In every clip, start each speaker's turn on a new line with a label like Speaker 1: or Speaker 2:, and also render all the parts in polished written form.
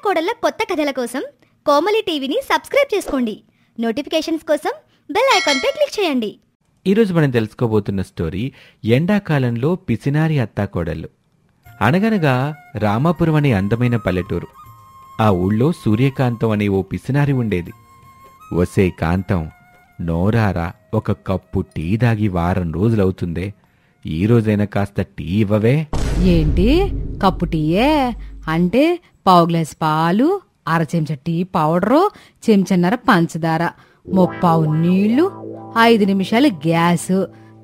Speaker 1: కోడళ్ళ కొత్త కథల కోసం కోమలి టీవీని సబ్స్క్రైబ్ చేసుకోండి. నోటిఫికేషన్స్ కోసం బెల్ ఐకాన్పై క్లిక్ చేయండి.
Speaker 2: ఈరోజు మనం తెలుసుకోబోతున్న స్టోరీ ఎండాకాలంలో పిసినారి అత్తాకోడళ్ళు. అనగనగా రామాపురం అనే అందమైన పల్లెటూరు. ఆ ఊళ్ళో సూర్యకాంతం అనే ఓ పిసినారి ఉండేది. ఒసే కాంతం, నోరారా ఒక కప్పు టీ దాగి వారం రోజులవుతుందే, ఈ రోజైనా కాస్త టీ ఇవ్వవే.
Speaker 3: ఏంటి కప్పు టీయే అంటే పావు గ్లాస్ పాలు, అర చెంచా టీ పౌడరు, చెంచన్నర పంచదార, ముప్పావు నీళ్లు, 5 నిమిషాలు గ్యాసు.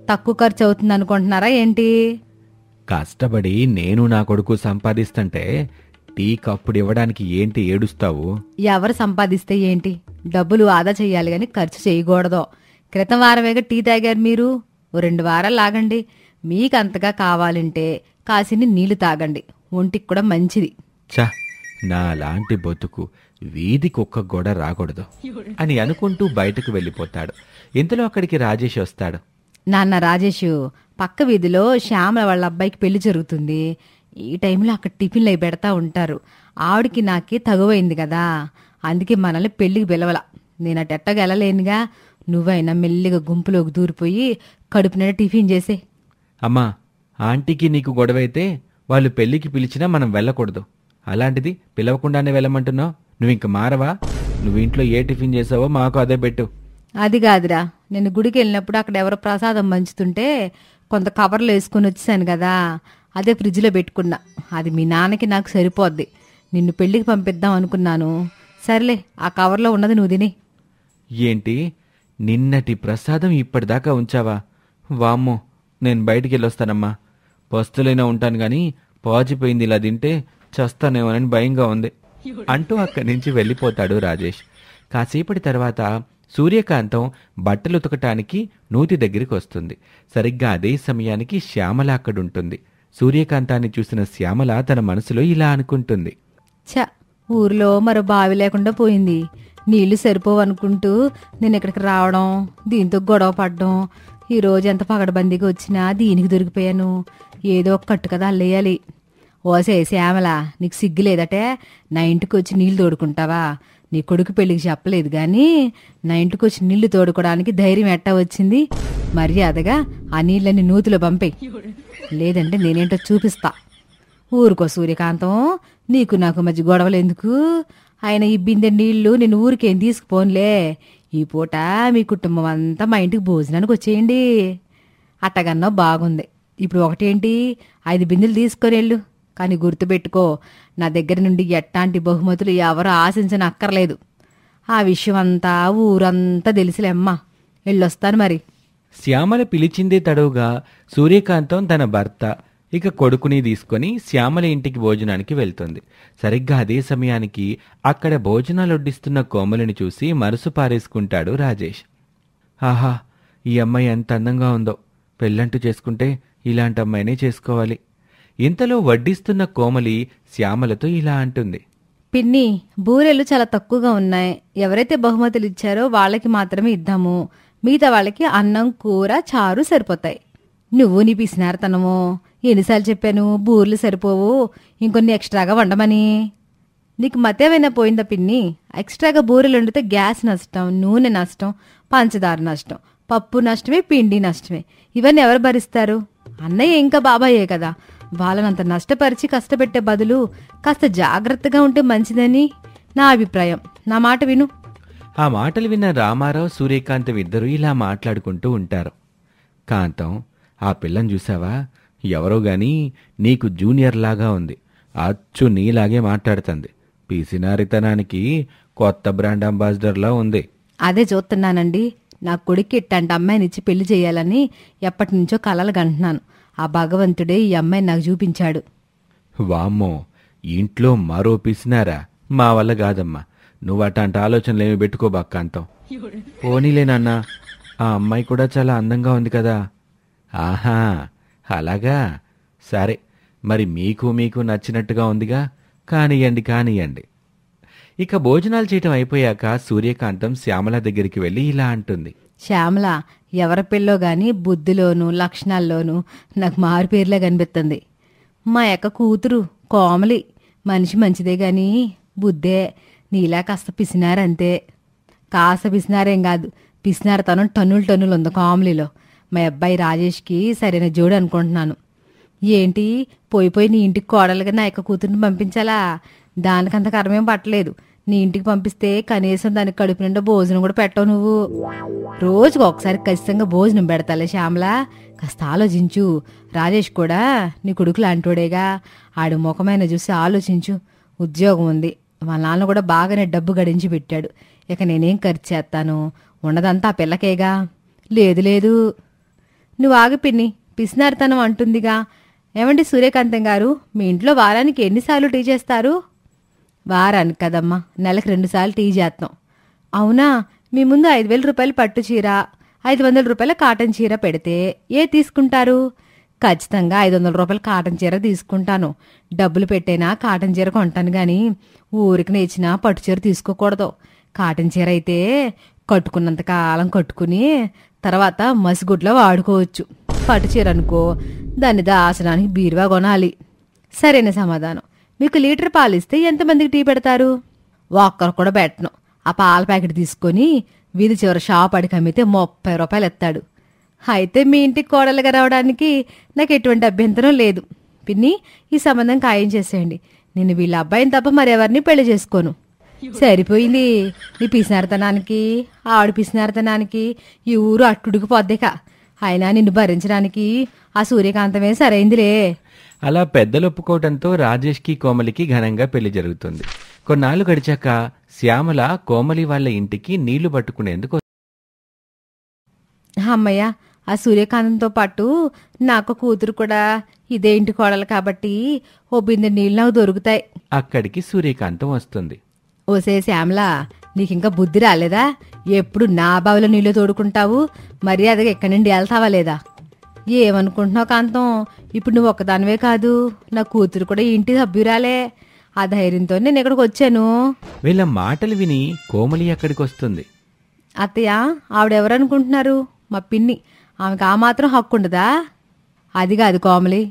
Speaker 3: తక్కువ ఖర్చు అవుతుంది అనుకుంటున్నారా ఏంటి?
Speaker 2: కష్టపడి నేను నా కొడుకు సంపాదిస్తుంటే టీ కప్పుడు ఇవ్వడానికి ఏంటి ఏడుస్తావు?
Speaker 3: ఎవరు సంపాదిస్తే ఏంటి, డబ్బులు ఆదా చెయ్యాలి గాని ఖర్చు చేయకూడదు. క్రితం వారమేగా టీ తాగారు మీరు, ఓ 2 వారాలు ఆగండి. మీకంతగా కావాలంటే కాసిని నీళ్లు తాగండి, ఒంటికి కూడా మంచిది.
Speaker 2: చా, నా లాంటి బతుకు వీధికి ఒక్క గోడ రాకూడదు అని అనుకుంటూ బయటకు వెళ్ళిపోతాడు. ఇంతలో అక్కడికి రాజేష్ వస్తాడు.
Speaker 3: నాన్న రాజేష్, పక్క వీధిలో శ్యామల వాళ్ళ అబ్బాయికి పెళ్లి జరుగుతుంది. ఈ టైంలో అక్కడ టిఫిన్లు అవి పెడతా ఉంటారు. ఆవిడికి నాకి తగువైంది కదా, అందుకే మనల్ని పెళ్లికి పిలవల. నేను అటెట్టగా వెళ్ళలేనుగా, నువ్వైనా మెల్లిగా గుంపులోకి దూరిపోయి కడుపు నిండా టిఫిన్ చేసే.
Speaker 2: అమ్మా, ఆంటీకి నీకు గొడవైతే వాళ్ళు పెళ్లికి పిలిచినా మనం వెళ్ళకూడదు. అలాంటిది పిలవకుండానే వెళ్ళమంటున్నావు. నువ్వింక మారవా? నువ్వు ఇంట్లో ఏ టిఫిన్ చేసావో మాకు అదే పెట్టు.
Speaker 3: అది కాదురా, నేను గుడికి వెళ్ళినప్పుడు అక్కడ ఎవరో ప్రసాదం పంచుతుంటే కొంత కవర్లో వేసుకుని వచ్చేసాను కదా, అదే ఫ్రిడ్జ్లో పెట్టుకున్నా. అది మీ నాన్నకి నాకు సరిపోద్ది. నిన్ను పెళ్లికి పంపిద్దాం అనుకున్నాను. సర్లే, ఆ కవర్లో ఉన్నది నువ్వు తిని.
Speaker 2: ఏంటి, నిన్నటి ప్రసాదం ఇప్పటిదాకా ఉంచావా? వామ్మో, నేను బయటికి వెళ్ళొస్తానమ్మా. పస్తులైనా ఉంటాను గాని పాచిపోయింది ఇలా తింటే చస్తానేమోనని భయంగా ఉంది అంటూ అక్కడి నుంచి వెళ్ళిపోతాడు రాజేష్. కాసేపటి తర్వాత సూర్యకాంతం బట్టలు ఉతకటానికి నూతి దగ్గరికి వస్తుంది. సరిగ్గా అదే సమయానికి శ్యామల అక్కడుంటుంది. సూర్యకాంతాన్ని చూసిన శ్యామల తన మనసులో ఇలా అనుకుంటుంది.
Speaker 3: ఛ, ఊర్లో మరో బావి లేకుండా పోయింది. నీళ్లు సరిపోవనుకుంటూ నేను ఇక్కడికి రావడం, దీంతో గొడవ పడ్డం. ఈ రోజు ఎంత పగడబందీగా వచ్చినా దీనికి దొరికిపోయాను. ఏదో ఒక కట్టు కదా అల్లేయాలి. ఓసే శ్యామల, నీకు సిగ్గులేదటే? నా ఇంటికి వచ్చి నీళ్లు తోడుకుంటావా? నీ కొడుకు పెళ్లికి చెప్పలేదు గాని నా ఇంటికి వచ్చి నీళ్లు తోడుకోవడానికి ధైర్యం ఎట్టా వచ్చింది? మర్యాదగా ఆ నీళ్ళని నూతిలో పంపేయి, లేదంటే నేనేంటో చూపిస్తా. ఊరుకో సూర్యకాంతం, నీకు నాకు మధ్య గొడవలు ఎందుకు? ఆయన ఈ బిందె నీళ్లు నేను ఊరికేం తీసుకుపోన్లే. ఈ పూట మీ కుటుంబం అంతా మా ఇంటికి భోజనానికి వచ్చేయండి. అట్టగన్నా బాగుంది. ఇప్పుడు ఒకటేంటి, 5 బిందెలు తీసుకొని వెళ్ళు. కానీ గుర్తుపెట్టుకో, నా దగ్గర నుండి ఎట్టాంటి బహుమతులు ఎవరు ఆశించని అక్కర్లేదు. ఆ విషయం అంతా ఊరంతా తెలిసిలేమ్మా. వెళ్ళొస్తాను మరి.
Speaker 2: శ్యామల పిలిచిందే తడవుగా సూర్యకాంతం తన భర్త ఇక కొడుకుని తీసుకొని శ్యామల ఇంటికి భోజనానికి వెళ్తుంది. సరిగ్గా అదే సమయానికి అక్కడ భోజనాలు వడ్డిస్తున్న కోమలిని చూసి మనసు పారేసుకుంటాడు రాజేష్. ఆహా, ఈ అమ్మాయి ఎంత అందంగా ఉందో, పెళ్ళంటూ చేసుకుంటే ఇలాంటి అమ్మాయినే చేసుకోవాలి. ఇంతలో వడ్డిస్తున్న కోమలి శ్యామలతో ఇలా అంటుంది.
Speaker 3: పిన్ని, బూరెలు చాలా తక్కువగా ఉన్నాయి. ఎవరైతే బహుమతులు ఇచ్చారో వాళ్ళకి మాత్రమే ఇద్దాము. మిగతా వాళ్ళకి అన్నం, కూర, చారు సరిపోతాయి. నువ్వు నీ పిసినారతనమో, ఎన్నిసార్లు చెప్పాను బూరెలు సరిపోవు, ఇంకొన్ని ఎక్స్ట్రాగా వండమని. నీకు మతేమైనా పోయిందా పిన్ని? ఎక్స్ట్రాగా బూరెలు వండితే గ్యాస్ నష్టం, నూనె నష్టం, పంచదార నష్టం, పప్పు నష్టమే, పిండి నష్టమే. ఇవన్నీ ఎవరు భరిస్తారు? అన్నయ్య ఇంకా బాబాయే కదా. వాళ్ళనంత నష్టపరిచి కష్టపెట్టే బదులు కాస్త జాగ్రత్తగా ఉంటే మంచిదని నా అభిప్రాయం. నా మాట విను.
Speaker 2: ఆ మాటలు విన్న రామారావు, సూర్యకాంతం ఇద్దరూ ఇలా మాట్లాడుకుంటూ ఉంటారు. కాంతం, ఆ పిల్లని చూసావా? ఎవరో గాని నీకు జూనియర్ లాగా ఉంది. అచ్చు నీలాగే మాట్లాడుతుంది. పిసినారితనానికి కొత్త బ్రాండ్ అంబాసిడర్లా ఉంది.
Speaker 3: అదే చూస్తున్నానండి. నా కొడుక్కి ఇట్టంటి అమ్మాయినిచ్చి పెళ్లి చేయాలని ఎప్పటి నుంచో కలలు కంటున్నాను. ఆ భగవంతుడే ఈ అమ్మాయిని నాకు చూపించాడు.
Speaker 2: వామ్మో, ఇంట్లో మరో పిసినారా? మా వల్ల కాదమ్మా. నువ్వు అట్లాంటి ఆలోచనలేమి పెట్టుకోబాక కాంతం. పోనీలేనన్నా, ఆ అమ్మాయి కూడా చాలా అందంగా ఉంది కదా. ఆహా, అలాగా? సరే, మరి మీకు నచ్చినట్టుగా ఉందిగా, కానియండి. ఇక భోజనాలు చేయటం అయిపోయాక సూర్యకాంతం శ్యామల దగ్గరికి వెళ్ళి ఇలా అంటుంది.
Speaker 3: శ్యామల, ఎవరి పెళ్ళో గాని బుద్ధిలోనూ లక్షణాల్లోనూ నాకు మారుపేర్లే కనిపిస్తుంది. మా యొక్క కూతురు కోమలి మనిషి మంచిదే గాని బుద్ధే, నీలా కాస్త పిసినారంతే. కాస్త పిసినారేం కాదు, పిసినారతనం టన్నులు టన్నులు ఉంది కామెలీలో. మా అబ్బాయి రాజేష్కి సరైన జోడు అనుకుంటున్నాను. ఏంటి పోయి నీ ఇంటికి కోడలుగా నా యొక్క కూతుర్ని పంపించాలా? దానికంత కర్మేం పట్టలేదు. నీ ఇంటికి పంపిస్తే కనీసం దానికి కడుపు నిండా భోజనం కూడా పెట్టవు నువ్వు. రోజుకు ఒకసారి ఖచ్చితంగా భోజనం పెడతాలే శ్యామలా, కాస్త ఆలోచించు. రాజేష్ కూడా నీ కొడుకు లాంటోడేగా, ఆడి ముఖమైన చూసి ఆలోచించు. ఉద్యోగం ఉంది, వాళ్ళ నాన్న కూడా బాగానే డబ్బు గడించి పెట్టాడు. ఇక నేనేం ఖర్చు చేస్తాను? ఉన్నదంతా ఆ పిల్లకేగా. లేదు నువ్వు ఆగి పిన్ని, పిసినారితనం అంటుందిగా. ఏమండి సూర్యకాంతం గారు, మీ ఇంట్లో వారానికి ఎన్నిసార్లు టీ చేస్తారు? వారానికి కదమ్మా, నెలకు 2 సార్లు టీ చేస్తాం. అవునా? మీ ముందు 5,000 రూపాయలు పట్టు చీర, 500 రూపాయల కాటన్ చీర పెడితే ఏ తీసుకుంటారు? ఖచ్చితంగా 500 రూపాయల కాటన్ చీర తీసుకుంటాను. డబ్బులు పెట్టైనా కాటన్ చీర కొంటాను గాని ఊరికి నేర్చిన పట్టు చీర తీసుకోకూడదు. కాటన్ చీర అయితే కట్టుకున్నంత కాలం కట్టుకుని తర్వాత మసిగుడ్లో వాడుకోవచ్చు. పట్టు చీర అనుకో, దాన్ని దాచడానికి బీరువా కొనాలి. సరైన సమాధానం. మీకు లీటర్ పాలు ఇస్తే ఎంతమందికి టీ పెడతారు? ఒక్కరు కూడా పెట్టను. ఆ పాల ప్యాకెట్ తీసుకొని వీధి చివరి షాప్ అడిగి అమ్మితే 30 రూపాయలు ఎత్తాడు. అయితే మీ ఇంటికి కోడలుగా రావడానికి నాకు ఎటువంటి అభ్యంతరం లేదు. పిన్ని, ఈ సంబంధం ఖాయం చేసేయండి. నేను వీళ్ళ అబ్బాయిని తప్ప మరెవరిని పెళ్లి చేసుకోను. సరిపోయింది. నీ పిసినారితనానికి ఆవిడ పిసినారితనానికి ఈ ఊరు అట్టుడికి పొద్దేక. అయినా నిన్ను భరించడానికి ఆ సూర్యకాంతమే సరైందిలే.
Speaker 2: అలా పెద్దలు ఒప్పుకోవడంతో రాజేష్కి కోమలికి ఘనంగా పెళ్లి జరుగుతుంది. కొన్నాళ్ళు గడిచాక శ్యామల కోమలి వాళ్ళ ఇంటికి నీళ్లు పట్టుకునేందుకు.
Speaker 3: అమ్మయ్య, ఆ సూర్యకాంతంతో పాటు నాకు కూతురు కూడా ఇదే ఇంటి కోడలు కాబట్టి ఓ బిందె నీళ్ళు నాకు దొరుకుతాయి.
Speaker 2: అక్కడికి సూర్యకాంతం వస్తుంది.
Speaker 3: ఓసే శ్యామలా, నీకింకా బుద్ధి రాలేదా? ఎప్పుడు నా బావిలో నీళ్ళు తోడుకుంటావు, మర్యాదగా ఎక్కడి నుండి వెళ్తావా లేదా? ఏమనుకుంటున్నావు కాంతం? ఇప్పుడు నువ్వు ఒక్కదానివే కాదు, నా కూతురు కూడా ఇంటి సభ్యురాలే. ఆ ధైర్యంతో నేను ఇక్కడికి వచ్చాను.
Speaker 2: వీళ్ళ మాటలు విని కోమలి అక్కడికి వస్తుంది.
Speaker 3: అత్తయ్య, ఆవిడెవరనుకుంటున్నారు? మా పిన్ని. ఆమెకు ఆ మాత్రం హక్కు ఉండదా? అది కాదు కోమలి.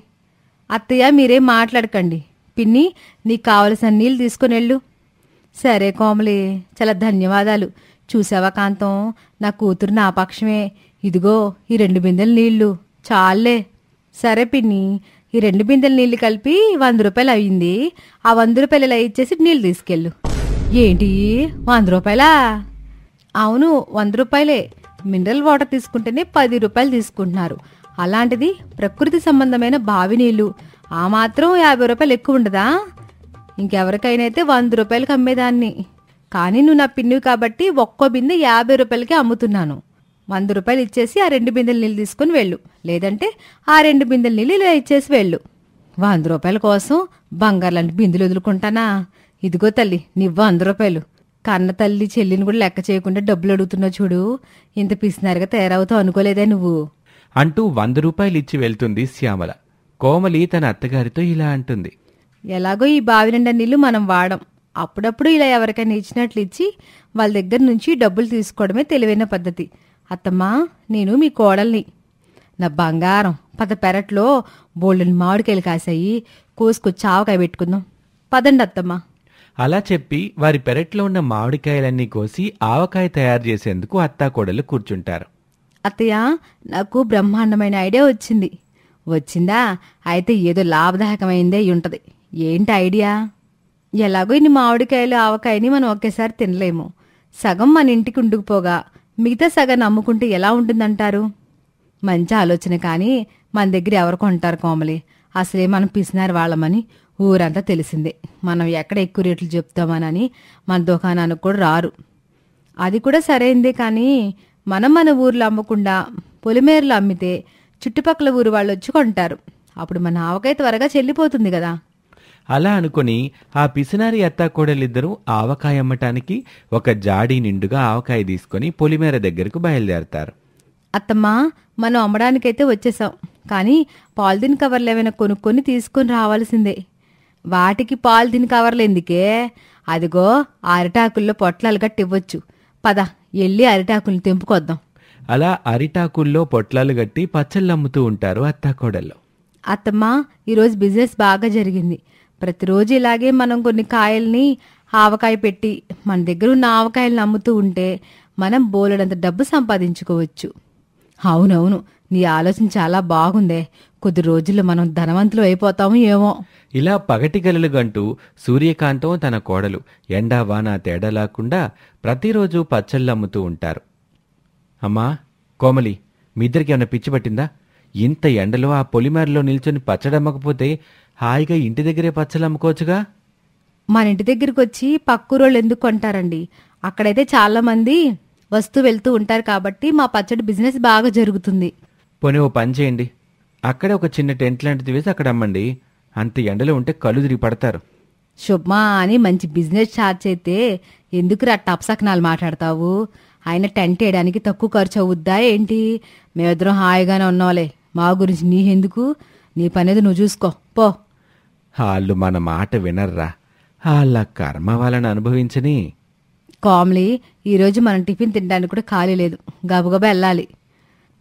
Speaker 3: అత్తయ్య, మీరేం మాట్లాడకండి. పిన్ని, నీకు కావలసిన నీళ్ళు తీసుకుని వెళ్ళు. సరే కోమలి, చాలా ధన్యవాదాలు. చూసావా కాంతం, నా కూతురు నా పక్షమే. ఇదిగో ఈ 2 బిందెల నీళ్లు చాలే. సరే పిన్ని, ఈ 2 బిందెల నీళ్లు కలిపి 100 రూపాయలు అయ్యింది. ఆ 100 రూపాయలు ఇలా ఇచ్చేసి నీళ్ళు తీసుకెళ్ళు. ఏంటి 100 రూపాయలా? అవును, 100 రూపాయలే. మినరల్ వాటర్ తీసుకుంటేనే 10 రూపాయలు తీసుకుంటున్నారు. అలాంటిది ప్రకృతి సంబంధమైన బావి నీళ్లు ఆ మాత్రం 50 రూపాయలు ఎక్కువ ఉండదా? ఇంకెవరికైనా అయితే 100 రూపాయలకి అమ్మేదాన్ని. కానీ నువ్వు నా పిన్నివి కాబట్టి ఒక్కో బిందె 50 రూపాయలకి అమ్ముతున్నాను. 100 రూపాయలు ఇచ్చేసి ఆ 2 బిందెల నీళ్ళు తీసుకుని వెళ్ళు. లేదంటే ఆ 2 బిందెల నీళ్ళు ఇలా ఇచ్చేసి వెళ్ళు. 100 రూపాయల కోసం బంగారు లాంటి బిందులు వదులుకుంటానా? ఇదిగో తల్లి, నీ 100 రూపాయలు. కన్న తల్లి చెల్లిని కూడా లెక్క చేయకుండా డబ్బులు అడుగుతున్నావు చూడు. ఇంత పిసినారుగా తయారవుతావు అనుకోలేదే నువ్వు
Speaker 2: అంటూ 100 రూపాయలు ఇచ్చి వెళ్తుంది శ్యామల. కోమలి తన అత్తగారితో ఇలా అంటుంది.
Speaker 3: ఎలాగో ఈ బావి నిండా నీళ్లు మనం వాడం. అప్పుడప్పుడు ఇలా ఎవరికైనా ఇచ్చినట్లు ఇచ్చి వాళ్ళ దగ్గర నుంచి డబ్బులు తీసుకోవడమే తెలివైన పద్ధతి. అత్తమ్మా, నేను మీ కోడల్ని. నా బంగారం, పద పెరట్లో బోల్డెన్ మామిడికాయలు కాసాయి, కోసుకొచ్చి ఆవకాయ పెట్టుకుందాం. పదండి అత్తమ్మా.
Speaker 2: అలా చెప్పి వారి పెరట్లో ఉన్న మామిడికాయలన్నీ కోసి ఆవకాయ తయారు చేసేందుకు అత్తాకోడలు కూర్చుంటారు.
Speaker 3: అత్తయ్య, నాకు బ్రహ్మాండమైన ఐడియా వచ్చింది. వచ్చిందా? అయితే ఏదో లాభదాయకమైందే ఉంటది. ఏంటి ఐడియా? ఎలాగో ఇన్ని మామిడికాయలు ఆవకాయని మనం ఒకేసారి తినలేము. సగం మన ఇంటికి ఉండుకుపోగా మిగతా సగాన్ని అమ్ముకుంటే ఎలా ఉంటుందంటారు? మంచి ఆలోచన. కానీ మన దగ్గర ఎవరు కొంటారు కోమలి? అసలే మనం పిసినారు వాళ్ళమని ఊరంతా తెలిసిందే. మనం ఎక్కడ ఎక్కువ రేట్లు చెప్తామనని మన దుకాణానికి కూడా రారు. అది కూడా సరైందే. కానీ మనం మన ఊర్లో అమ్మకుండా పొలిమేరలో అమ్మితే చుట్టుపక్కల ఊరు వాళ్ళు వచ్చి కొంటారు. అప్పుడు మన ఆవకాయ త్వరగా చెల్లిపోతుంది కదా.
Speaker 2: అలా అనుకుని ఆ పిసినారి అత్తాకోడలిద్దరూ ఆవకాయ అమ్మటానికి ఒక జాడీ నిండుగా ఆవకాయ తీసుకుని పొలిమేర దగ్గరకు బయలుదేరతారు.
Speaker 3: అత్తమ్మా, మనం అమ్మడానికైతే వచ్చేసాం. కానీ పాలిథిన్ కవర్లు ఏమైనా కొనుక్కొని తీసుకొని రావాల్సిందే. వాటికి పాలిథిన్ కవర్లు ఎందుకే? అదిగో అరిటాకుల్లో పొట్లాలు గట్టి ఇవ్వచ్చు. పద, వెళ్ళి అరిటాకుల్ని తెంపుకొద్దాం.
Speaker 2: అలా అరిటాకుల్లో పొట్లాలు గట్టి పచ్చళ్ళమ్ముతూ ఉంటారు అత్తాకోడళ్ళు.
Speaker 3: అత్తమ్మా, ఈరోజు బిజినెస్ బాగా జరిగింది. ప్రతిరోజు ఇలాగే మనం కొన్ని కాయల్ని ఆవకాయ పెట్టి మన దగ్గర ఉన్న ఆవకాయలను అమ్ముతూ ఉంటే మనం బోలెడంత డబ్బు సంపాదించుకోవచ్చు. అవునవును, నీ ఆలోచన చాలా బాగుందే. కొద్ది రోజుల్లో మనం ధనవంతులు అయిపోతాము ఏమో.
Speaker 2: ఇలా పగటి గలలు గంటూ సూర్యకాంతం తన కోడలు ఎండా వాన తేడా లేకుండా ప్రతిరోజు పచ్చళ్ళమ్ముతూ ఉంటారు. అమ్మా కోమలి, మీ ఇద్దరికి ఏమైనా పిచ్చి పట్టిందా? ఇంత ఎండలో ఆ పొలిమేరలో నిల్చొని పచ్చడమ్మకపోతే హాయిగా ఇంటి దగ్గరే పచ్చళ్ళు అమ్ముకోవచ్చుగా.
Speaker 3: మన ఇంటి దగ్గరికి వచ్చి పక్కూరోళ్ళు ఎందుకు కొంటారండి? అక్కడైతే చాలా మంది వస్తూ వెళ్తూ ఉంటారు కాబట్టి మా పచ్చడి బిజినెస్ బాగా జరుగుతుంది.
Speaker 2: పోనీ ఓ పని చేయండి, అక్కడే ఒక చిన్న టెంట్ లాంటిది వేసి అక్కడ అమ్మండి. అంత ఎండలో ఉంటే కళ్ళు తిరిగి పడతారు.
Speaker 3: శుభ్మా అని మంచి బిజినెస్ స్టార్ట్ అయితే ఎందుకురా టప్సకనాలు మాట్లాడతావు? ఆయన టెంట్ వేయడానికి తక్కువ ఖర్చు అవుద్దా ఏంటి? మేమిద్దరం హాయిగానే ఉన్నావులే, మా గురించి నీకెందుకు? నీ పనేది నువ్వు చూసుకో పో.
Speaker 2: వాళ్ళు మన మాట వినర్రా, వాళ్ళ కర్మ వాళ్ళని అనుభవించని.
Speaker 3: కామ్లీ, ఈరోజు మనం టిఫిన్ తినడానికి కూడా ఖాళీ లేదు, గబగబా వెళ్ళాలి.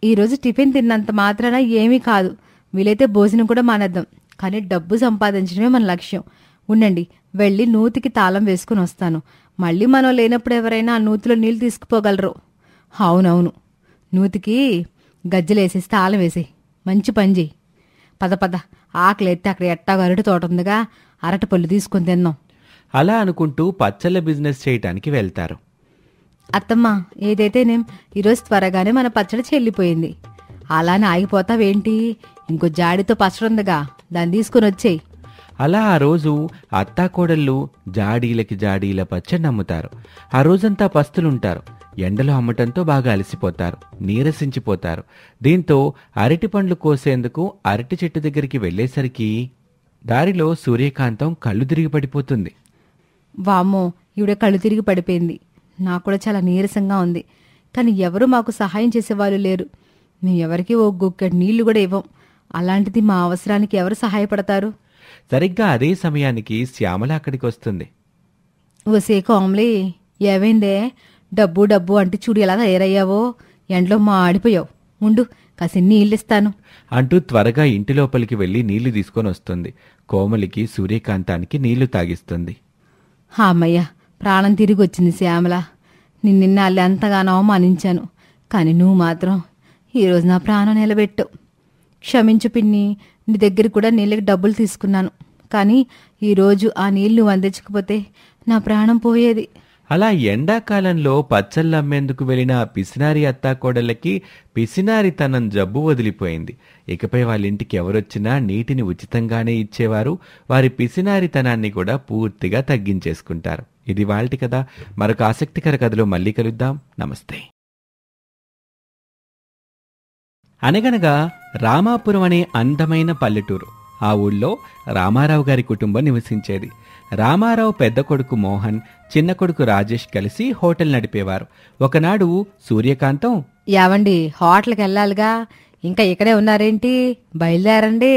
Speaker 3: ఈరోజు టిఫిన్ తిన్నంత మాత్రాన ఏమీ కాదు, వీలైతే భోజనం కూడా మానేద్దాం. కానీ డబ్బు సంపాదించడమే మన లక్ష్యం. ఉండండి, వెళ్ళి నూతికి తాళం వేసుకుని వస్తాను. మళ్ళీ మనం లేనప్పుడు ఎవరైనా ఆ నూతిలో నీళ్ళు తీసుకుపోగలరు. అవునవును, నూతికి గజ్జలేసేసి తాళం వేసి మంచి పని చెయ్యి. పద పద, ఆకలి ఎత్తే అక్కడ ఎట్టాగో అరటి తోట ఉందిగా, అరటి పళ్ళు తీసుకుని తిందాం.
Speaker 2: అలా అనుకుంటూ పచ్చళ్ళ బిజినెస్ చేయటానికి వెళ్తారు.
Speaker 3: అత్తమ్మ, ఏదైతేనేం ఈరోజు త్వరగానే మన పచ్చడి చెల్లిపోయింది. అలానే ఆగిపోతావేంటి? ఇంకో జాడితో పచ్చడి ఉందిగా, దాన్ని తీసుకుని వచ్చేయి.
Speaker 2: అలా ఆ రోజు అత్తాకోడళ్ళు జాడీలకి జాడీల పచ్చడి అమ్ముతారు. ఆ రోజంతా పస్తులుంటారు. ఎండలో అమ్మటంతో బాగా అలసిపోతారు, నీరసించిపోతారు. దీంతో అరటి పండ్లు కోసేందుకు అరటి చెట్టు దగ్గరికి వెళ్లేసరికి దారిలో సూర్యకాంతం కళ్ళు తిరిగి పడిపోతుంది.
Speaker 3: వామ్మో, ఈవిడ కళ్ళు తిరిగి పడిపోయింది. నాకు కూడా చాలా నీరసంగా ఉంది. కానీ ఎవరూ మాకు సహాయం చేసేవాళ్ళు లేరు. మేము ఎవరికి ఓ గుక్కెడు నీళ్లు కూడా ఇవ్వం. అలాంటిది మా అవసరానికి ఎవరు సహాయపడతారు?
Speaker 2: సరిగ్గా అదే సమయానికి శ్యామల అక్కడికి వస్తుంది.
Speaker 3: ఓసే కామ్లీ, ఏవైందే? డబ్బు డబ్బు అంటే చూడు ఎలా తయారయ్యావో. ఎండలో మాడిపోయావు. ఉండు, కాసి నీళ్ళిస్తాను
Speaker 2: అంటూ త్వరగా ఇంటి లోపలికి వెళ్లి నీళ్లు తీసుకొని వస్తుంది. కోమలికి సూర్యకాంతానికి నీళ్లు తాగిస్తుంది.
Speaker 3: అమ్మయ్య, ప్రాణం తిరిగి వచ్చింది శ్యామల. నిన్నాళ్ళు ఎంతగానో అవమానించాను, కానీ నువ్వు మాత్రం ఈరోజు నా ప్రాణం నిలబెట్టు. క్షమించు పిన్ని, నీ దగ్గర కూడా నీళ్ళకి డబ్బులు తీసుకున్నాను. కానీ ఈరోజు ఆ నీళ్లు నువ్వు అందించకపోతే నా ప్రాణం పోయేది.
Speaker 2: అలా ఎండాకాలంలో పచ్చళ్ళు అమ్మేందుకు వెళ్లిన పిసినారి అత్తాకోడళ్ళకి పిసినారితనం జబ్బు వదిలిపోయింది. ఇకపై వాళ్ళింటికి ఎవరొచ్చినా నీటిని ఉచితంగానే ఇచ్చేవారు. వారి పిసినారితనాన్ని కూడా పూర్తిగా తగ్గించేసుకుంటారు. ఇది వాళ్ళటి కథ. మరొక ఆసక్తికర కథలో మళ్ళీ కలుద్దాం. నమస్తే. అనగనగా రామాపురం అనే అందమైన పల్లెటూరు. ఆ ఊళ్ళో రామారావు గారి కుటుంబం నివసించేది. రామారావు పెద్ద కొడుకు మోహన్, చిన్న కొడుకు రాజేష్ కలిసి హోటల్ నడిపేవారు. ఒకనాడు సూర్యకాంతం,
Speaker 3: యావండి, హోటల్కి వెళ్ళాలిగా, ఇంకా ఇక్కడే ఉన్నారేంటి? బయలుదేరండి.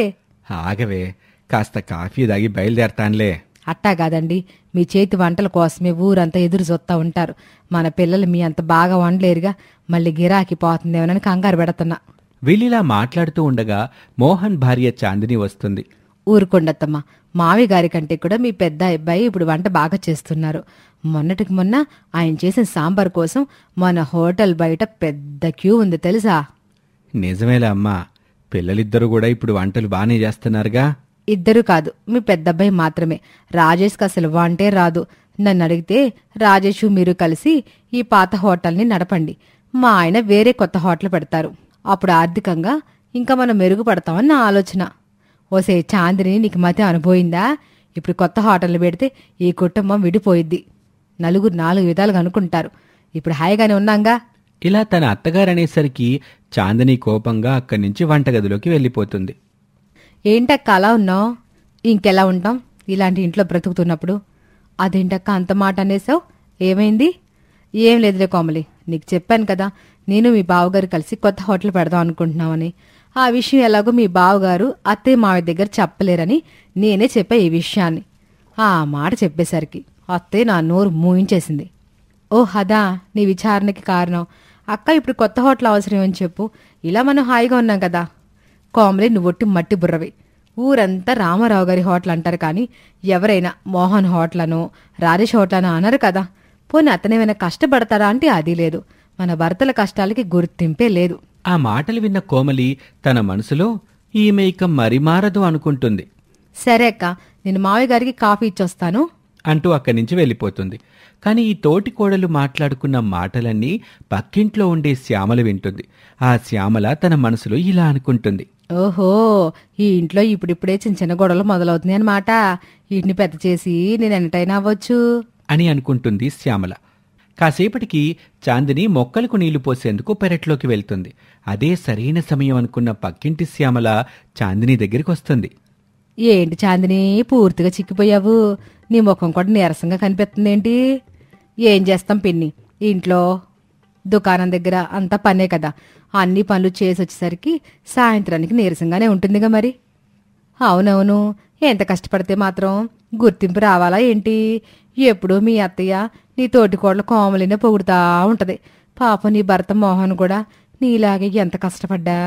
Speaker 2: ఆగవే, కాస్త కాఫీ తాగి బయలుదేరతానులే.
Speaker 3: అట్టా కాదండి, మీ చేతి వంటల కోసమే ఊరంతా ఎదురు చూస్తా ఉంటారు. మన పిల్లలు మీ అంత బాగా వండలేరుగా, మళ్ళీ గిరాకీ పోతుందేమోనని కంగారు పెడుతున్నా.
Speaker 2: వీళ్ళిలా మాట్లాడుతూ ఉండగా మోహన్ భార్య చాందిని వస్తుంది.
Speaker 3: ఊరుకొండత్తమ్మ, మావి గారి కంటే కూడా మీ పెద్ద అబ్బాయి ఇప్పుడు వంట బాగా చేస్తున్నారు. మొన్నటికి మొన్న ఆయన చేసిన సాంబార్ కోసం మన హోటల్ బయట పెద్ద క్యూ ఉంది తెలుసా?
Speaker 2: నిజమేలా అమ్మా, పిల్లలిద్దరూ కూడా ఇప్పుడు వంటలు బానే చేస్తున్నారుగా.
Speaker 3: ఇద్దరు కాదు, మీ పెద్దబ్బాయి మాత్రమే. రాజేష్కి అసలు వంటే రాదు. నన్ను అడిగితే రాజేష్ మీరు కలిసి ఈ పాత హోటల్ని నడపండి. మా ఆయన వేరే కొత్త హోటల్ పెడతారు. అప్పుడు ఆర్థికంగా ఇంకా మనం మెరుగుపడతామని నా ఆలోచన. ఓసే చాందిని, నీకు మతి అనుభవిందా? ఇప్పుడు కొత్త హోటల్ని పెడితే ఈ కుటుంబం విడిపోయిద్ది. నలుగురు 4 విధాలుగా అనుకుంటారు. ఇప్పుడు హాయిగానే ఉన్నాంగా.
Speaker 2: ఇలా తన అత్తగారనేసరికి చాందిని కోపంగా అక్కడి నుంచి వంటగదిలోకి వెళ్ళిపోతుంది.
Speaker 3: ఏంటక్క అలా ఉన్నావు? ఇంకెలా ఉంటాం ఇలాంటి ఇంట్లో బ్రతుకుతున్నప్పుడు? అదేంటక్క అంత మాట అనేసావు? ఏమైంది? ఏం లేదులే కోమలి, నీకు చెప్పాను కదా, నేను మీ బావగారు కలిసి కొత్త హోటల్ పెడదాం అనుకుంటున్నామని. ఆ విషయం ఎలాగో మీ బావగారు అత్తయ్య మావయ్య దగ్గర చెప్పలేరని నేనే చెప్పా ఈ విషయాన్ని. ఆ మాట చెప్పేసరికి అత్తయ్య నా నోరు మూయించేసింది. ఓ హదా, నీ విచారణకి కారణం. అక్క, ఇప్పుడు కొత్త హోటల్ అవసరం అని చెప్పు. ఇలా మనం హాయిగా ఉన్నాం కదా. కోమలి, నువ్వొట్టి మట్టి బుర్రవి. ఊరంతా రామారావు గారి హోటల్ అంటారు కానీ ఎవరైనా మోహన్ హోటలను రాజేష్ హోటలను అనరు కదా. పోనీ అతనేమైనా కష్టపడతాడా అంటే అది లేదు. మన భర్తల కష్టాలకి గుర్తింపే లేదు.
Speaker 2: ఆ మాటలు విన్న కోమలి తన మనసులో ఈమె ఇక మరి మారదు అనుకుంటుంది.
Speaker 3: సరే అక్క, నేను మావయ్య గారికి కాఫీ ఇచ్చొస్తాను
Speaker 2: అంటూ అక్కడి నుంచి వెళ్ళిపోతుంది. కాని ఈ తోటి కోడలు మాట్లాడుకున్న మాటలన్నీ పక్కింట్లో ఉండే శ్యామల వింటుంది. ఆ శ్యామల తన మనసులో ఇలా అనుకుంటుంది.
Speaker 3: ఓహో, ఈ ఇంట్లో ఇప్పుడిప్పుడే చిన్న చిన్న గొడవలు మొదలవుతున్నాయి అన్నమాట. వీటిని పెద్ద చేసి నేను ఎంటైనా అవ్వచ్చు
Speaker 2: అని అనుకుంటుంది శ్యామల. కాసేపటికి చాందిని మొక్కలకు నీళ్లు పోసేందుకు పెరట్లోకి వెళ్తుంది. అదే సరైన సమయం అనుకున్న పక్కింటి శ్యామల చాందిని దగ్గరికి వస్తుంది.
Speaker 3: ఏంటి చాందిని, పూర్తిగా చిక్కిపోయావు? నీ ముఖం కూడా నీరసంగా కనిపిస్తుందేంటి? ఏం చేస్తాం పిన్ని, ఇంట్లో దుకాణం దగ్గర అంతా పనే కదా. అన్ని పనులు చేసి వచ్చేసరికి సాయంత్రానికి నీరసంగానే ఉంటుందిగా మరి. అవునవును, ఎంత కష్టపడితే మాత్రం గుర్తింపు రావాలా ఏంటి? ఎప్పుడూ మీ అత్తయ్య నీ తోటికోడలు కోమలినే పొగుడుతా ఉంటది. పాపం నీ భర్త మోహన్ కూడా నీలాగే ఎంత కష్టపడ్డా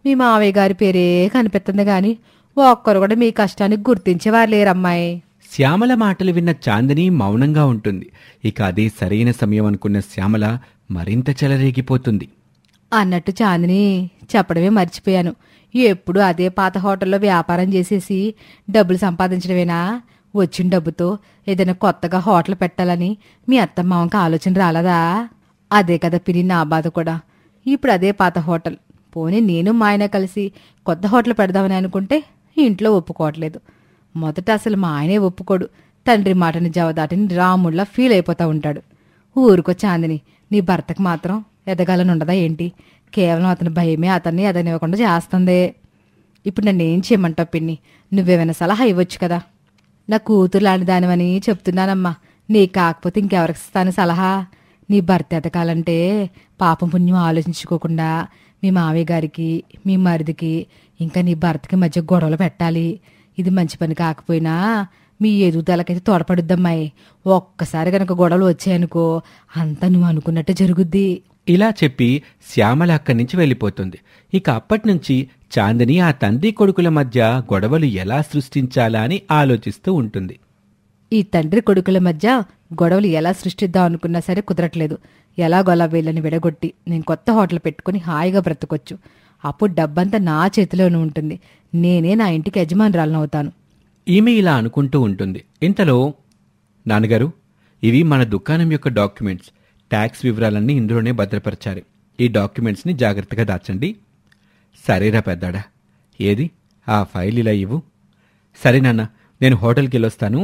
Speaker 3: మీ మావయ్య గారి పేరే కనిపిస్తుంది గాని ఒక్కరు కూడా మీ కష్టానికి గుర్తించేవారు లేరమ్మాయి.
Speaker 2: శ్యామల మాటలు విన్న చాందిని మౌనంగా ఉంటుంది. ఇక అదే సరైన సమయం అనుకున్న శ్యామల మరింత చెలరేగిపోతుంది.
Speaker 3: అన్నట్టు చాందిని, చెప్పడమే మర్చిపోయాను. ఎప్పుడు అదే పాత హోటల్లో వ్యాపారం చేసేసి డబ్బులు సంపాదించడమేనా? వచ్చిన డబ్బుతో ఏదైనా కొత్తగా హోటల్ పెట్టాలని మీ అత్తమ్మావంకి ఆలోచన రాలదా? అదే కదా పిని నా బాధ కూడా. ఇప్పుడు అదే పాత హోటల్. పోనీ నేను మా ఆయన కలిసి కొత్త హోటల్ పెడదామని అనుకుంటే ఇంట్లో ఒప్పుకోవట్లేదు. మొదట అసలు మా ఆయనే ఒప్పుకోడు. తండ్రి మాటని జవదాటిని రాముళ్ళ ఫీల్ అయిపోతా ఉంటాడు. ఊరుకో చాందిని, నీ భర్తకు మాత్రం ఎదగాలని ఉండదా ఏంటి? కేవలం అతని భయమే అతన్ని ఎదగనివ్వకుండా చేస్తుందే. ఇప్పుడు నన్ను ఏం చేయమంటావు పిన్ని? నువ్వేమైనా సలహా ఇవ్వచ్చు కదా. నా కూతురు లాంటి దానివని చెప్తున్నానమ్మా. నీ కాకపోతే ఇంకెవరికి ఇస్తాను సలహా? నీ భర్త ఎదగాలంటే పాపం పుణ్యం ఆలోచించుకోకుండా మీ మావయ్య గారికి, మీ మరిదికి, ఇంకా నీ భర్తకి మధ్య గొడవలు పెట్టాలి. ఇది మంచి పని కాకపోయినా మీ ఎదుగుదలకైతే తోడపడుద్దమ్మాయి. ఒక్కసారి గనక గొడవలు వచ్చాయనుకో అంతా నువ్వు అనుకున్నట్టే జరుగుద్ది.
Speaker 2: ఇలా చెప్పి శ్యామల అక్కడి నుంచి వెళ్ళిపోతుంది. ఇక అప్పటినుంచి చాందిని ఆ తండ్రి కొడుకుల మధ్య గొడవలు ఎలా సృష్టించాలా అని ఆలోచిస్తూ ఉంటుంది.
Speaker 3: ఈ తండ్రి కొడుకుల మధ్య గొడవలు ఎలా సృష్టిద్దాం అనుకున్నా సరే కుదరట్లేదు. ఎలాగోలా వీళ్ళని విడగొట్టి నేను కొత్త హోటల్ పెట్టుకుని హాయిగా బ్రతకొచ్చు. అప్పుడు డబ్బంతా నా చేతిలోనే ఉంటుంది. నేనే నా ఇంటికి యజమానురాలనవుతాను.
Speaker 2: ఈమె ఇలా అనుకుంటూ ఉంటుంది. ఇంతలో, నాన్నగారు, ఇవి మన దుకాణం యొక్క డాక్యుమెంట్స్. ట్యాక్స్ వివరాలన్నీ ఇందులోనే భద్రపరచారు. ఈ డాక్యుమెంట్స్ని జాగ్రత్తగా దాచండి. సరేరా పెద్దాడా, ఏది ఆ ఫైల్ ఇలా ఇవ్వు. సరే నాన్న, నేను హోటల్కి వెళ్ళొస్తాను.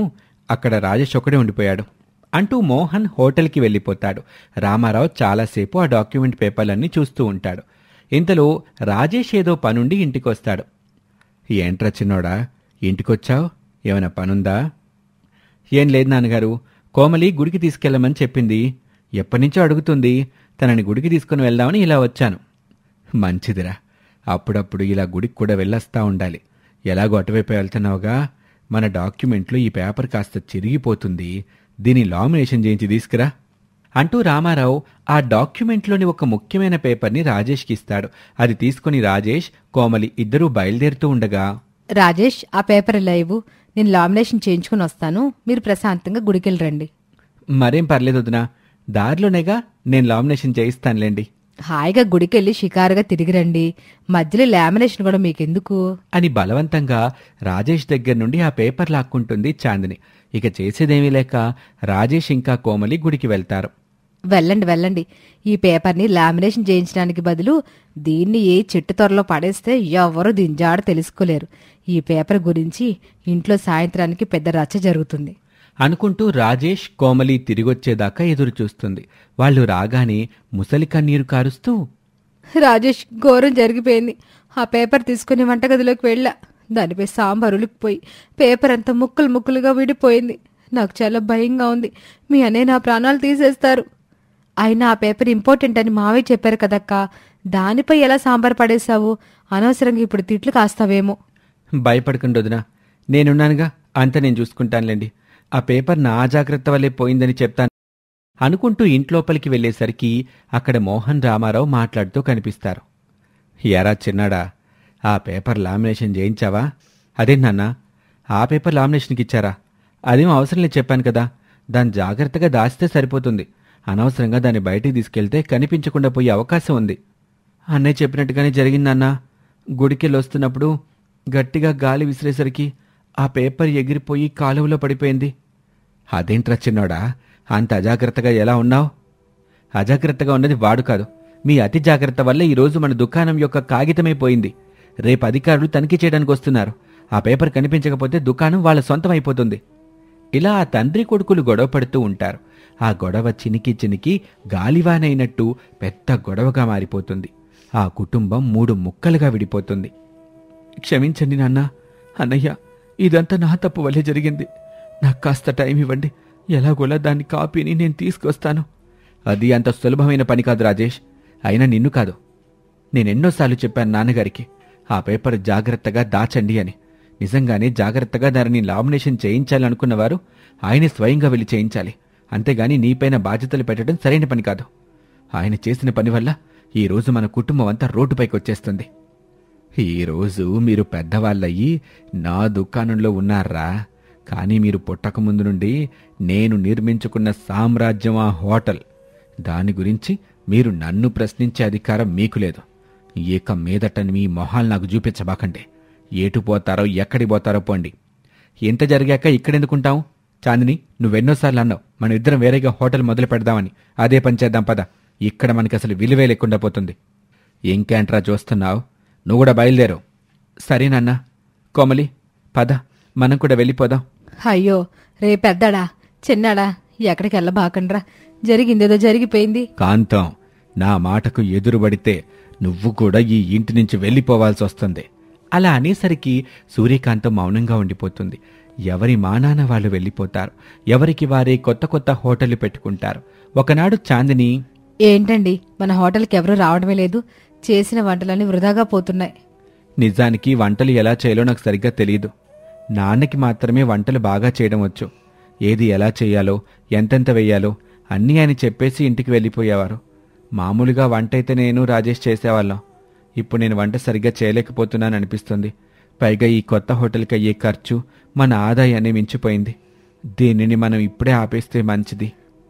Speaker 2: అక్కడ రాజేష్ ఒక్కడే ఉండిపోయాడు అంటూ మోహన్ హోటల్కి వెళ్ళిపోతాడు. రామారావు చాలాసేపు ఆ డాక్యుమెంట్ పేపర్లన్నీ చూస్తూ ఉంటాడు. ఇంతలో రాజేష్ ఏదో పనుండి ఇంటికొస్తాడు. ఏంట్రా చిన్నోడా, ఇంటికొచ్చావు? ఏమైనా పనుందా? ఏం లేదు నాన్నగారు, కోమలి గుడికి తీసుకెళ్ళమని చెప్పింది. ఎప్పటినుంచో అడుగుతుంది. తనని గుడికి తీసుకుని వెళ్దామని ఇలా వచ్చాను. మంచిదిరా, అప్పుడప్పుడు ఇలా గుడికి కూడా వెళ్ళొస్తా ఉండాలి. ఎలాగో అటువైపు వెళ్తున్నావుగా, మన డాక్యుమెంట్లో ఈ పేపర్ కాస్త చిరిగిపోతుంది. దీని లామినేషన్ చేయించి తీసుకురా అంటూ రామారావు ఆ డాక్యుమెంట్లోని ఒక ముఖ్యమైన పేపర్ని రాజేష్కి ఇస్తాడు. అది తీసుకుని రాజేష్, కోమలి ఇద్దరూ బయలుదేరుతూ ఉండగా,
Speaker 3: రాజేష్, ఆ పేపర్ ఇలా ఇవ్వు. నేను లామినేషన్ చేయించుకుని వస్తాను. మీరు ప్రశాంతంగా గుడికెళ్ళరండి.
Speaker 2: మరేం పర్లేదు వదినా, దారిలోనేగా నేను లామినేషన్ చేయిస్తానులేండి
Speaker 3: హాయిగా గుడికెళ్ళి షికారుగా తిరిగిరండి. మధ్యలో లామినేషన్ కూడా మీకెందుకు
Speaker 2: అని బలవంతంగా రాజేష్ దగ్గర నుండి ఆ పేపర్ లాక్కుంటుంది చాందిని. ఇక చేసేదేమీ లేక రాజేష్ ఇంకా కోమలి గుడికి వెళ్తారు.
Speaker 3: వెళ్ళండి వెళ్ళండి. ఈ పేపర్ని లామినేషన్ చేయించడానికి బదులు దీన్ని ఏ చెట్టు త్వరలో పడేస్తే ఎవరు దింజాడ తెలుసుకోలేరు. ఈ పేపర్ గురించి ఇంట్లో సాయంత్రానికి పెద్ద రచ్చ జరుగుతుంది
Speaker 2: అనుకుంటూ రాజేష్, కోమలి తిరిగొచ్చేదాకా ఎదురు చూస్తుంది. వాళ్ళు రాగానే ముసలి కన్నీరు కారుస్తూ,
Speaker 3: రాజేష్, ఘోరం జరిగిపోయింది. ఆ పేపర్ తీసుకుని వంటగదిలోకి వెళ్ళా. దానిపై సాంబార్ ఉలికిపోయి పేపర్ అంతా ముక్కలు ముక్కలుగా విడిపోయింది. నాకు చాలా భయంగా ఉంది. మీ అన్నయ్య నా ప్రాణాలు తీసేస్తారు. అయినా ఆ పేపర్ ఇంపార్టెంట్ అని మావయ్య చెప్పారు కదక్కా. దానిపై ఎలా సాంబార్ పడేశావు? అనవసరంగా ఇప్పుడు తిట్లు కాస్తావేమో.
Speaker 2: భయపడకండి వదినా, నేనున్నానుగా, అంతా నేను చూసుకుంటానులేండి. ఆ పేపర్ నా జాగ్రత్త వల్లే పోయిందని చెప్తాను అనుకుంటూ ఇంట్లోపలికి వెళ్లేసరికి అక్కడ మోహన్, రామారావు మాట్లాడుతూ కనిపిస్తారు. ఎరా చిన్నాడా, ఆ పేపర్ లామినేషన్ చేయించావా? అదే నాన్న, ఆ పేపర్ లామినేషన్కి ఇచ్చారా? అదేం అవసరం లేదు చెప్పాను కదా. దాన్ని జాగ్రత్తగా దాచితే సరిపోతుంది. అనవసరంగా దాన్ని బయటికి తీసుకెళ్తే కనిపించకుండా పోయే అవకాశం ఉంది. అన్నయ్య చెప్పినట్టుగానే జరిగిందన్నా. గుడికెళ్ళి వస్తున్నప్పుడు గట్టిగా గాలి విసిరేసరికి ఆ పేపర్ ఎగిరిపోయి కాలువలో పడిపోయింది. అదేంట్రా చిన్నోడా, అంత అజాగ్రత్తగా ఎలా ఉన్నావు? అజాగ్రత్తగా ఉన్నది వాడు కాదు, మీ అతి జాగ్రత్త వల్ల ఈరోజు మన దుకాణం యొక్క కాగితమే పోయింది. రేపు అధికారులు తనిఖీ చేయడానికి వస్తున్నారు. ఆ పేపర్ కనిపించకపోతే దుకాణం వాళ్ళ సొంతం అయిపోతుంది. ఇలా ఆ తండ్రి కొడుకులు గొడవ పడుతూ ఉంటారు. ఆ గొడవ చినికి చినికి గాలివానైనట్టు పెద్ద గొడవగా మారిపోతుంది. ఆ కుటుంబం 3 ముక్కలుగా విడిపోతుంది. క్షమించండి నాన్న. అన్నయ్య, ఇదంతా నా తప్పు వల్లే జరిగింది. నాకు కాస్త టైం ఇవ్వండి. ఎలాగోలా దాని కాపీని నేను తీసుకొస్తాను. అది అంత సులభమైన పని కాదు రాజేష్. అయినా నిన్ను కాదు, నేనెన్నోసార్లు చెప్పాను నాన్నగారికి ఆ పేపర్ జాగ్రత్తగా దాచండి అని. నిజంగానే జాగ్రత్తగా దానిని లామినేషన్ చేయించాలనుకున్నవారు ఆయనే స్వయంగా వెళ్ళి చేయించాలి. అంతేగాని నీపైన బాధ్యతలు పెట్టడం సరైన పని కాదు. ఆయన చేసిన పని వల్ల ఈరోజు మన కుటుంబం అంతా రోడ్డుపైకి వచ్చేస్తుంది. ఈరోజు మీరు పెద్దవాళ్ళయ్యి నా దుకాణంలో ఉన్నారా? కానీ మీరు పుట్టకముందు నుండి నేను నిర్మించుకున్న సామ్రాజ్యం ఆ హోటల్. దాని గురించి మీరు నన్ను ప్రశ్నించే అధికారం మీకు లేదు. ఇక మీదట మీ మొహాలు నాకు చూపించబాకండి. ఏటు పోతారో ఎక్కడి పోతారో పోండి. ఇంత జరిగాక ఇక్కడెందుకుంటాం? చాందిని, నువ్వెన్నోసార్లు అన్నావు మన ఇద్దరం వేరేగా హోటల్ మొదలు పెడదామని. అదే పని చేద్దాం పద. ఇక్కడ మనకి అసలు విలువే లేకుండా పోతుంది. ఇంకేంట్రా చూస్తున్నావు? నువ్వు కూడా బయలుదేరు. సరేనన్నా. కోమలి, పద, మనం కూడా వెళ్ళిపోదాం.
Speaker 3: అయ్యో, రే పెద్దడా చిన్నాడా, ఎక్కడికి వెళ్ళబాకండ్రా. జరిగిందేదో జరిగిపోయింది.
Speaker 2: కాంతం, నా మాటకు ఎదురుబడితే నువ్వు కూడా ఈ ఇంటి నుంచి వెళ్ళిపోవాల్సి వస్తుంది. అలా అనేసరికి సూర్యకాంతం మౌనంగా ఉండిపోతుంది. ఎవరి మానాన వాళ్ళు వెళ్ళిపోతారు. ఎవరికి వారే కొత్త కొత్త హోటళ్లు పెట్టుకుంటారు. ఒకనాడు చాందిని,
Speaker 3: ఏంటండి, మన హోటల్కి ఎవరూ రావడమే లేదు. చేసిన వంటలన్నీ వృధాగా పోతున్నాయి.
Speaker 2: నిజానికి వంటలు ఎలా చేయాలో నాకు సరిగ్గా తెలియదు. నాన్నకి మాత్రమే వంటలు బాగా చేయడం వచ్చు. ఏది ఎలా చేయాలో, ఎంతెంత వెయ్యాలో అన్నీ ఆయన చెప్పేసి ఇంటికి వెళ్ళిపోయేవారు. మామూలుగా వంట అయితే నేను రాజేష్ చేసేవాళ్ళం. ఇప్పుడు నేను వంట సరిగ్గా చేయలేకపోతున్నాను అనిపిస్తుంది. పైగా ఈ కొత్త హోటల్కి అయ్యే ఖర్చు మన ఆదాయాన్ని మించిపోయింది. దీనిని మనం ఇప్పుడే ఆపేస్తే మంచిది.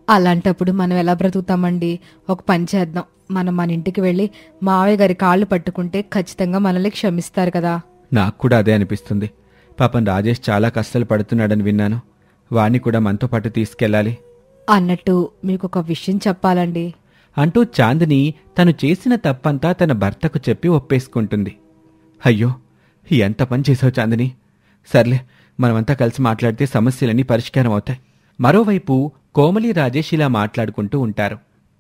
Speaker 3: అలాంటప్పుడు మనం ఎలా బ్రతుకుతామండి? ఒక పని చేద్దాం. మనం మన ఇంటికి వెళ్ళి మావయ్య గారి కాళ్ళు పట్టుకుంటే ఖచ్చితంగా మనల్ని క్షమిస్తారు కదా.
Speaker 2: నాకు కూడా అదే అనిపిస్తుంది. పాపం రాజేష్ చాలా కష్టాలు పడుతున్నాడని విన్నాను. వాణ్ణి కూడా మనతో పాటు తీసుకెళ్ళాలి.
Speaker 3: అన్నట్టు మీకు ఒక విషయం చెప్పాలండి
Speaker 2: అంటూ చాందిని తను చేసిన తప్పంతా తన భర్తకు చెప్పి ఒప్పేసుకుంటుంది. అయ్యో, ఎంత పని చేసావు చాందిని. సర్లే, మనమంతా కలిసి మాట్లాడితే సమస్యలన్నీ పరిష్కారం అవుతాయి. మరోవైపు కోమలి, రాజేష్ ఇలా మాట్లాడుకుంటూ ఉంటారు.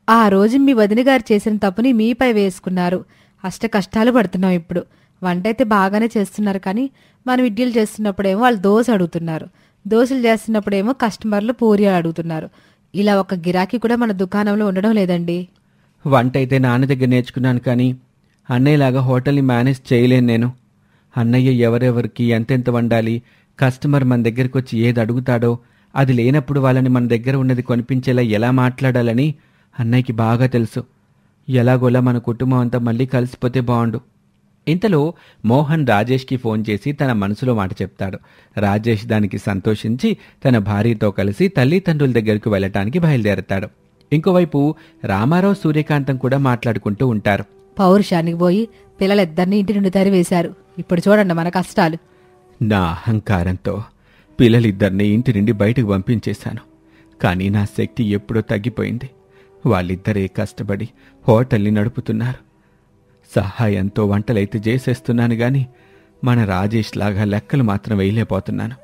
Speaker 3: ఆ రోజు మీ వదిన గారు చేసిన తప్పుని మీపై వేసుకున్నారు. అష్ట కష్టాలు పడుతున్నాం ఇప్పుడు. వంట అయితే బాగానే చేస్తున్నారు, కానీ మనం ఇడ్లీలు చేస్తున్నప్పుడేమో వాళ్ళు దోశ అడుగుతున్నారు. దోశలు చేస్తున్నప్పుడేమో కస్టమర్లు పూరి అడుగుతున్నారు. ఇలా ఒక గిరాకీ కూడా మన దుకాణంలో ఉండడం లేదండి.
Speaker 2: వంట అయితే నాన్న దగ్గర నేర్చుకున్నాను, కానీ అన్నయ్యలాగా హోటల్ని మేనేజ్ చేయలేను నేను. అన్నయ్య ఎవరెవరికి ఎంతెంత వండాలి, కస్టమర్ మన దగ్గరికి వచ్చి ఏది అడుగుతాడో, అది లేనప్పుడు వాళ్ళని మన దగ్గర ఉన్నది కొనిపించేలా ఎలా మాట్లాడాలని అన్నయ్యకి బాగా తెలుసు. ఎలాగోలా మన కుటుంబం అంతా మళ్ళీ కలిసిపోతే బాగుండు. ఇంతలో మోహన్ రాజేష్కి ఫోన్ చేసి తన మనసులో మాట చెప్తాడు. రాజేష్ దానికి సంతోషించి తన భార్యతో కలిసి తల్లిదండ్రుల దగ్గరకు వెళ్ళటానికి బయలుదేరతాడు. ఇంకోవైపు రామారావు, సూర్యకాంతం కూడా మాట్లాడుకుంటూ ఉంటారు.
Speaker 3: పౌరుషానికి పోయి పిల్లలిద్దరిని ఇంటి నుండి తరివేశారు. ఇప్పుడు చూడండి మన కష్టాలు.
Speaker 2: నా అహంకారంతో పిల్లలిద్దరిని ఇంటి నుండి బయటకు పంపించేశాను. కానీ నా శక్తి ఎప్పుడో తగ్గిపోయింది. వాళ్ళిద్దరే కష్టపడి హోటల్ని నడుపుతున్నారు. సహాయంతో వంటలైతే చేసేస్తున్నాను, గాని మన రాజేష్ లాగా లెక్కలు మాత్రం వేయలేకపోతున్నాను.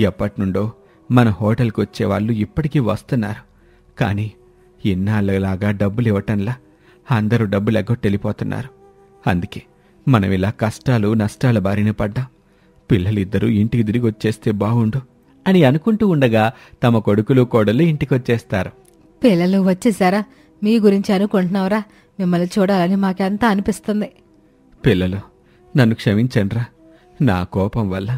Speaker 2: ఎప్పటినుండో మన హోటల్కి వచ్చేవాళ్ళు ఇప్పటికీ వస్తున్నారు, కానీ ఇన్నాళ్ళలాగా డబ్బులు ఇవ్వటంలా అందరూ డబ్బులు ఎగ్గొట్టెళ్ళిపోతున్నారు. అందుకే మనం ఇలా కష్టాలు నష్టాల బారిన పడ్డాం. పిల్లలిద్దరూ ఇంటికి తిరిగి వచ్చేస్తే బావుండు అని అనుకుంటూ ఉండగా తమ కొడుకులు కోడళ్ళు ఇంటికొచ్చేస్తారు.
Speaker 3: పిల్లలు వచ్చేసారా? మీ గురించి అనుకుంటున్నావురా? మిమ్మల్ని చూడాలని మాకెంత అనిపిస్తుంది.
Speaker 2: పిల్లలు, నన్ను క్షమించండ్రా. నా కోపం వల్ల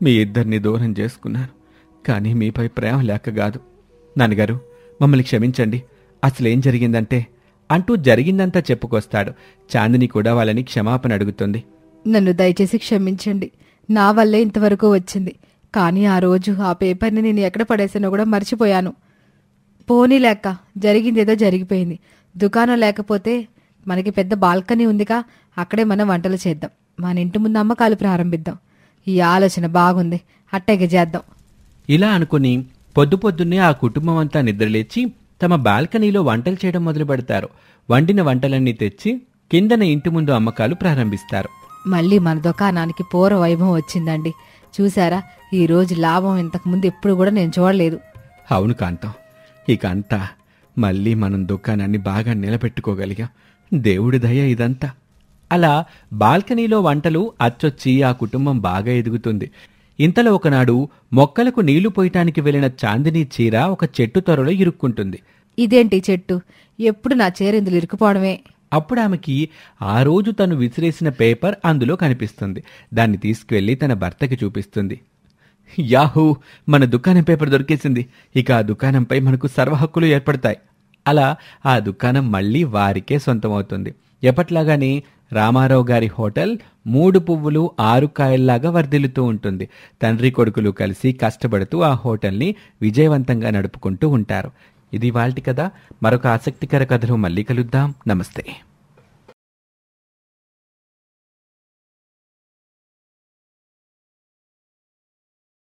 Speaker 2: మీ ఇద్దరిని దూరం చేసుకున్నాను, కానీ మీపై ప్రేమ లేక కాదు. నాన్నగారు, మమ్మల్ని క్షమించండి. అసలేం జరిగిందంటే అంటూ జరిగిందంతా చెప్పుకొస్తాడు. చాందిని కూడా వాళ్ళని క్షమాపణ అడుగుతుంది.
Speaker 3: నన్ను దయచేసి క్షమించండి. నా వల్లే ఇంతవరకు వచ్చింది. కానీ ఆ రోజు ఆ పేపర్ని నేను ఎక్కడ పడేసానో కూడా మర్చిపోయాను. పోనీ లేక జరిగిందేదో జరిగిపోయింది. దుకాణం లేకపోతే మనకి పెద్ద బాల్కనీ ఉందిగా, అక్కడే మనం వంటలు చేద్దాం. మన ఇంటి ముందు అమ్మకాలు ప్రారంభిద్దాం. ఈ ఆలోచన బాగుంది, అట్టగే చేద్దాం.
Speaker 2: ఇలా అనుకుని పొద్దున్నే ఆ కుటుంబం అంతా నిద్రలేచి తమ బాల్కనీలో వంటలు చేయడం మొదలు పెడతారు. వండిన వంటలన్నీ తెచ్చి కిందన ఇంటి ముందు అమ్మకాలు ప్రారంభిస్తారు.
Speaker 3: మళ్ళీ మన దుకాణానికి పూర్వ వైభవం వచ్చిందండి. చూసారా, ఈ రోజు లాభం ఇంతకుముందు ఎప్పుడు కూడా నేను చూడలేదు.
Speaker 2: అవును కాంతం, ఇక అంతా మళ్ళీ మనం దుకాణాన్ని బాగా నిలబెట్టుకోగలిగాం. దేవుడి దయ ఇదంతా. అలా బాల్కనీలో వంటలు అచ్చొచ్చి ఆ కుటుంబం బాగా ఎదుగుతుంది. ఇంతలో ఒకనాడు మొక్కలకు నీళ్లు పోయటానికి వెళ్లిన చాందిని చీర ఒక చెట్టు త్వరలో ఇరుక్కుంటుంది.
Speaker 3: ఇదేంటి చెట్టు, ఎప్పుడు నా చీర ఇందులో ఇరుక్కుపోవడమే.
Speaker 2: అప్పుడు ఆమెకి ఆ రోజు తను విసిరేసిన పేపర్ అందులో కనిపిస్తుంది. దాన్ని తీసుకువెళ్లి తన భర్తకి చూపిస్తుంది. యాహూ, మన దుకాణం పేపర్ దొరికేసింది. ఇక ఆ దుకాణంపై మనకు సర్వ హక్కులు ఏర్పడతాయి. అలా ఆ దుకాణం మళ్లీ వారికే సొంతమవుతుంది. ఎప్పట్లాగానే రామారావు గారి హోటల్ 3 పువ్వులు 6 కాయల్లాగా వర్ధిల్లుతూ ఉంటుంది. తండ్రి కొడుకులు కలిసి కష్టపడుతూ ఆ హోటల్ని విజయవంతంగా నడుపుకుంటూ ఉంటారు. ఇది ఇవాల్టి కథ. మరొక ఆసక్తికర కథలో మళ్ళీ కలుద్దాం. నమస్తే.